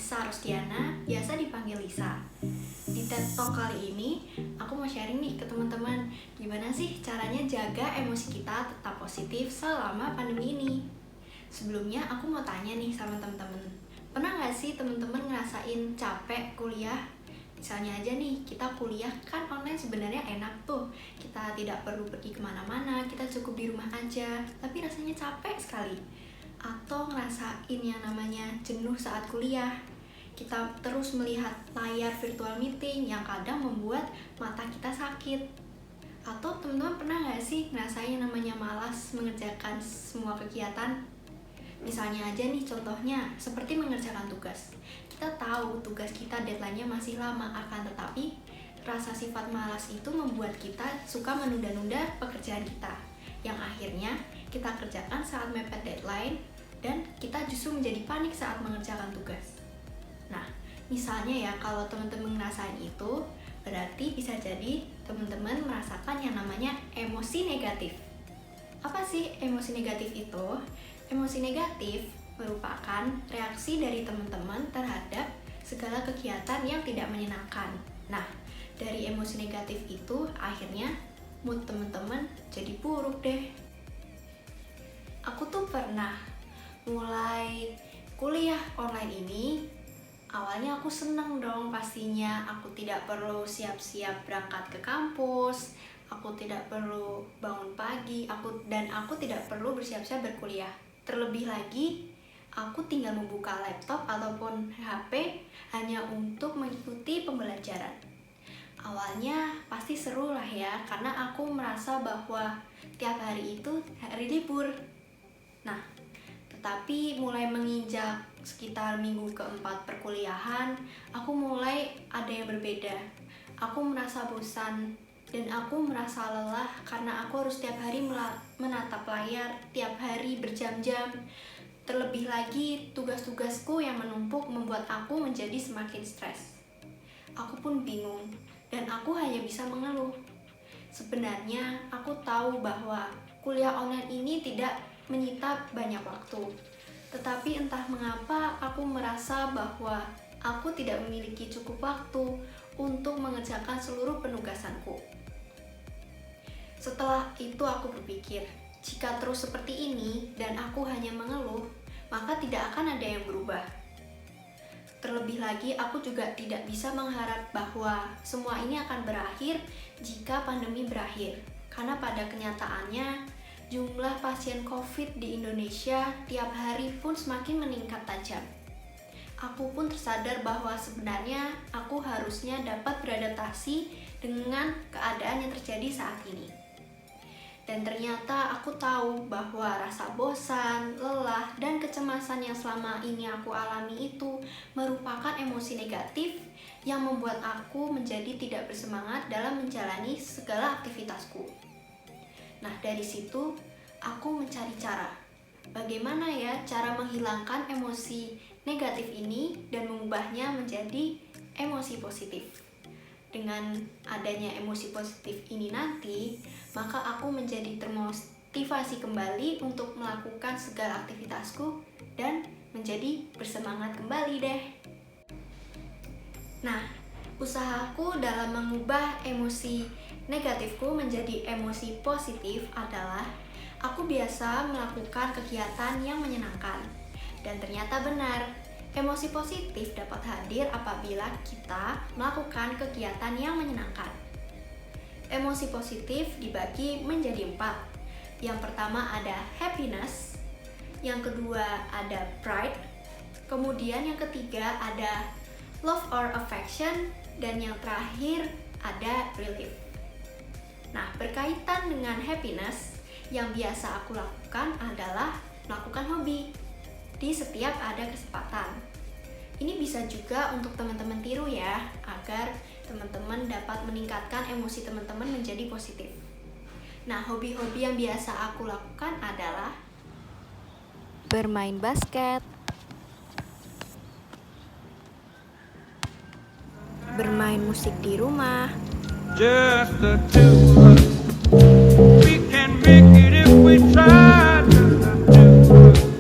Lisa Rusdiana, biasa dipanggil Lisa. Di TED Talk kali ini, aku mau sharing nih ke teman-teman, gimana sih caranya jaga emosi kita tetap positif selama pandemi ini. Sebelumnya aku mau tanya nih sama teman-teman, pernah gak sih teman-teman ngerasain capek kuliah? Misalnya aja nih, kita kuliah kan online sebenarnya enak tuh. Kita tidak perlu pergi kemana-mana, kita cukup di rumah aja, tapi rasanya capek sekali. Atau ngerasain yang namanya jenuh saat kuliah. Kita terus melihat layar virtual meeting yang kadang membuat mata kita sakit. Atau teman-teman pernah gak sih ngerasain yang namanya malas mengerjakan semua kegiatan? Misalnya aja nih contohnya, seperti mengerjakan tugas. Kita tahu tugas kita deadline-nya masih lama, akan tetapi rasa sifat malas itu membuat kita suka menunda-nunda pekerjaan kita, yang akhirnya kita kerjakan saat mepet deadline dan kita justru menjadi panik saat mengerjakan tugas. Nah, misalnya ya kalau teman-teman ngerasain itu, berarti bisa jadi teman-teman merasakan yang namanya emosi negatif. Apa sih emosi negatif itu? Emosi negatif merupakan reaksi dari teman-teman terhadap segala kegiatan yang tidak menyenangkan. Nah, dari emosi negatif itu akhirnya mood teman-teman jadi buruk deh. Aku tuh pernah mulai kuliah online ini, awalnya aku seneng dong pastinya. Aku tidak perlu siap-siap berangkat ke kampus, aku tidak perlu bangun pagi, aku tidak perlu bersiap-siap berkuliah. Terlebih lagi, aku tinggal membuka laptop ataupun HP hanya untuk mengikuti pembelajaran. Awalnya pasti seru lah ya, karena aku merasa bahwa tiap hari itu hari libur. Nah, tetapi mulai menginjak sekitar minggu keempat perkuliahan, aku mulai ada yang berbeda. Aku merasa bosan dan aku merasa lelah karena aku harus tiap hari menatap layar, tiap hari berjam-jam. Terlebih lagi, tugas-tugasku yang menumpuk membuat aku menjadi semakin stres. Aku pun bingung dan aku hanya bisa mengeluh. Sebenarnya aku tahu bahwa kuliah online ini tidak menyita banyak waktu. Tetapi entah mengapa aku merasa bahwa aku tidak memiliki cukup waktu untuk mengerjakan seluruh penugasanku. Setelah itu aku berpikir, jika terus seperti ini dan aku hanya mengeluh, maka tidak akan ada yang berubah. Terlebih lagi, aku juga tidak bisa mengharap bahwa semua ini akan berakhir jika pandemi berakhir. Karena pada kenyataannya, jumlah pasien COVID di Indonesia tiap hari pun semakin meningkat tajam. Aku pun tersadar bahwa sebenarnya aku harusnya dapat beradaptasi dengan keadaan yang terjadi saat ini. Dan ternyata aku tahu bahwa rasa bosan, lelah, dan kecemasan yang selama ini aku alami itu merupakan emosi negatif yang membuat aku menjadi tidak bersemangat dalam menjalani segala aktivitasku. Nah, dari situ aku mencari cara. Bagaimana ya cara menghilangkan emosi negatif ini dan mengubahnya menjadi emosi positif. Dengan adanya emosi positif ini nanti, maka aku menjadi termotivasi kembali untuk melakukan segala aktivitasku dan menjadi bersemangat kembali deh. Nah, usahaku dalam mengubah emosi negatifku menjadi emosi positif adalah aku biasa melakukan kegiatan yang menyenangkan. Dan ternyata benar, emosi positif dapat hadir apabila kita melakukan kegiatan yang menyenangkan. Emosi positif dibagi menjadi 4. Yang pertama ada happiness, yang kedua ada pride, kemudian yang ketiga ada love or affection, dan yang terakhir ada relief. Nah, berkaitan dengan happiness, yang biasa aku lakukan adalah melakukan hobi di setiap ada kesempatan. Ini bisa juga untuk teman-teman tiru ya, agar teman-teman dapat meningkatkan emosi teman-teman menjadi positif. Nah, hobi-hobi yang biasa aku lakukan adalah bermain basket, bermain musik di rumah, Just the two of us. We can make it if we try. Just the two of us.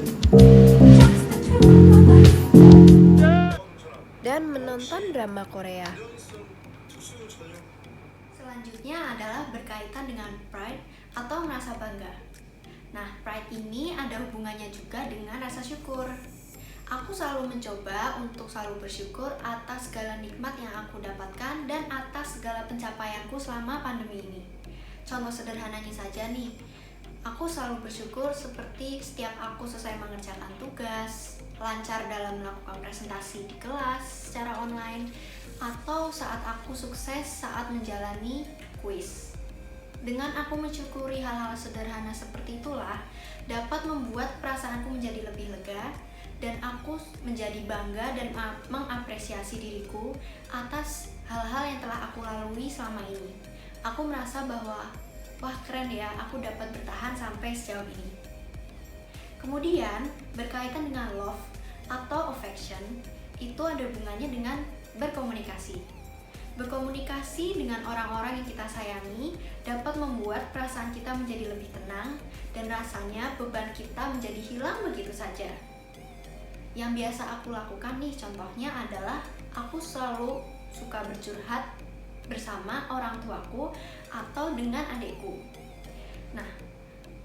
berkaitan dengan pride atau merasa bangga. Nah, pride ini ada hubungannya juga dengan rasa syukur. Aku selalu mencoba untuk selalu bersyukur atas segala nikmat yang aku dapatkan dan atas segala pencapaianku selama pandemi ini. Contoh sederhananya saja nih, aku selalu bersyukur seperti setiap aku selesai mengerjakan tugas, lancar dalam melakukan presentasi di kelas secara online, atau saat aku sukses saat menjalani kuis. Dengan aku mensyukuri hal-hal sederhana seperti itulah dapat membuat perasaanku menjadi lebih lega dan aku menjadi bangga dan mengapresiasi diriku atas hal-hal yang telah aku lalui selama ini. Aku merasa bahwa wah keren ya, aku dapat bertahan sampai sejauh ini. Kemudian berkaitan dengan love atau affection, itu ada hubungannya dengan berkomunikasi. Berkomunikasi dengan orang-orang yang kita sayangi dapat membuat perasaan kita menjadi lebih tenang dan rasanya beban kita menjadi hilang begitu saja. Yang biasa aku lakukan nih contohnya adalah aku selalu suka bercurhat bersama orang tuaku atau dengan adikku. Nah,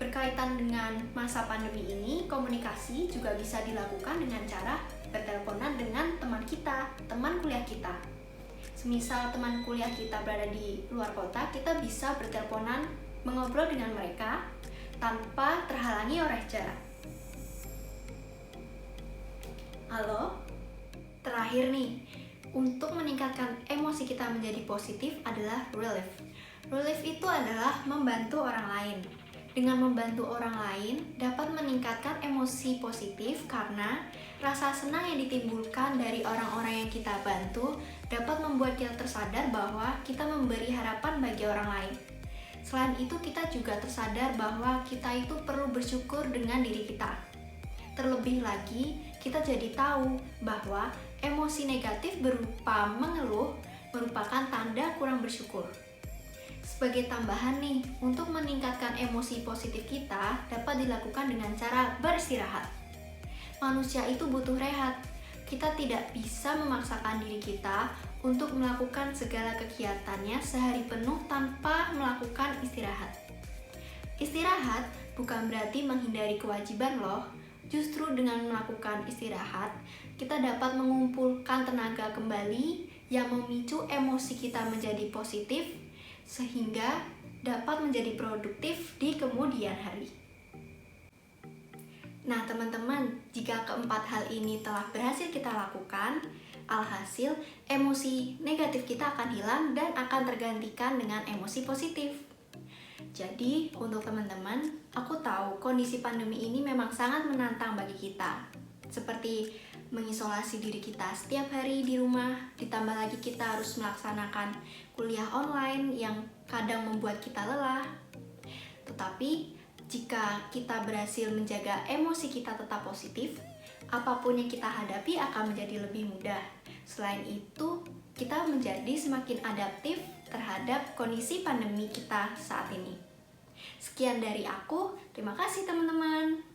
berkaitan dengan masa pandemi ini, komunikasi juga bisa dilakukan dengan cara berteleponan dengan teman kita, teman kuliah kita. Semisal teman kuliah kita berada di luar kota, kita bisa berteleponan mengobrol dengan mereka tanpa terhalangi oleh jarak. Halo? Terakhir nih, untuk meningkatkan emosi kita menjadi positif adalah relief. Relief itu adalah membantu orang lain. Dengan membantu orang lain dapat meningkatkan emosi positif karena rasa senang yang ditimbulkan dari orang-orang yang kita bantu dapat membuat kita tersadar bahwa kita memberi harapan bagi orang lain. Selain itu, kita juga tersadar bahwa kita itu perlu bersyukur dengan diri kita. Terlebih lagi, kita jadi tahu bahwa emosi negatif berupa mengeluh merupakan tanda kurang bersyukur. Sebagai tambahan nih, untuk meningkatkan emosi positif kita dapat dilakukan dengan cara beristirahat. Manusia itu butuh rehat. Kita tidak bisa memaksakan diri kita untuk melakukan segala kegiatannya sehari penuh tanpa melakukan istirahat. Istirahat bukan berarti menghindari kewajiban loh. Justru dengan melakukan istirahat, kita dapat mengumpulkan tenaga kembali yang memicu emosi kita menjadi positif sehingga dapat menjadi produktif di kemudian hari. Nah teman-teman, jika keempat hal ini telah berhasil kita lakukan, alhasil emosi negatif kita akan hilang dan akan tergantikan dengan emosi positif. Jadi untuk teman-teman, aku tahu kondisi pandemi ini memang sangat menantang bagi kita. Seperti mengisolasi diri kita setiap hari di rumah, ditambah lagi kita harus melaksanakan kuliah online yang kadang membuat kita lelah. Tetapi jika kita berhasil menjaga emosi kita tetap positif, apapun yang kita hadapi akan menjadi lebih mudah. Selain itu, kita menjadi semakin adaptif terhadap kondisi pandemi kita saat ini. Sekian dari aku, terima kasih teman-teman.